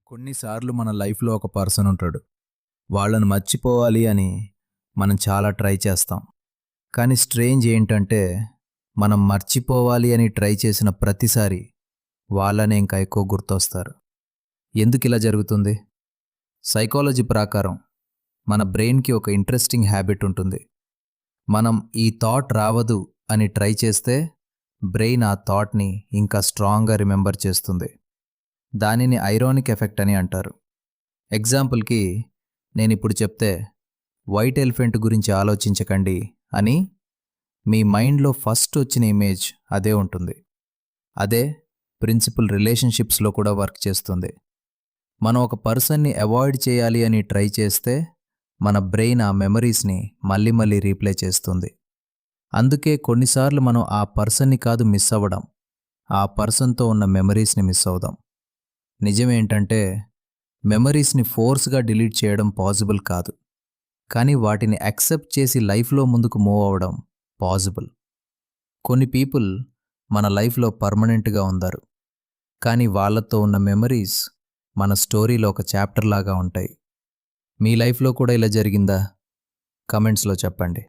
కొన్నిసార్లు మన లైఫ్లో ఒక పర్సన్ ఉంటాడు. వాళ్ళని మర్చిపోవాలి అని మనం చాలా ట్రై చేస్తాం. కానీ స్ట్రేంజ్ ఏంటంటే, మనం మర్చిపోవాలి అని ట్రై చేసిన ప్రతిసారి వాళ్ళనే ఇంకా ఎక్కువ గుర్తొస్తారు. ఎందుకు ఇలా జరుగుతుంది? సైకాలజీ ప్రకారం మన బ్రెయిన్కి ఒక ఇంట్రెస్టింగ్ హ్యాబిట్ ఉంటుంది. మనం ఈ థాట్ రావదు అని ట్రై చేస్తే బ్రెయిన్ ఆ థాట్ని ఇంకా స్ట్రాంగ్గా రిమెంబర్ చేస్తుంది. దానిని ఐరానిక్ ఎఫెక్ట్ అని అంటారు. ఎగ్జాంపుల్కి నేనిప్పుడు చెప్తే వైట్ ఎలిఫెంట్ గురించి ఆలోచించకండి అని మీ మైండ్లో ఫస్ట్ వచ్చిన ఇమేజ్ అదే ఉంటుంది. అదే ప్రిన్సిపల్ రిలేషన్షిప్స్లో కూడా వర్క్ చేస్తుంది. మనం ఒక పర్సన్ని అవాయిడ్ చేయాలి అని ట్రై చేస్తే మన బ్రెయిన్ ఆ మెమరీస్ని మళ్ళీ మళ్ళీ రీప్లే చేస్తుంది. అందుకే కొన్నిసార్లు మనం ఆ పర్సన్ని కాదు మిస్ అవ్వడం, ఆ పర్సన్తో ఉన్న మెమరీస్ని మిస్ అవుదాం. నిజమేంటంటే, మెమరీస్ని ఫోర్స్గా డిలీట్ చేయడం పాసిబుల్ కాదు. కానీ వాటిని యాక్సెప్ట్ చేసి లైఫ్లో ముందుకు మూవ్ అవ్వడం పాసిబుల్. కొన్ని పీపుల్ మన లైఫ్లో పర్మనెంట్గా ఉందారు. కానీ వాళ్ళతో ఉన్న మెమరీస్ మన స్టోరీలో ఒక చాప్టర్ లాగా ఉంటాయి. మీ లైఫ్లో కూడా ఇలా జరిగిందా? కమెంట్స్లో చెప్పండి.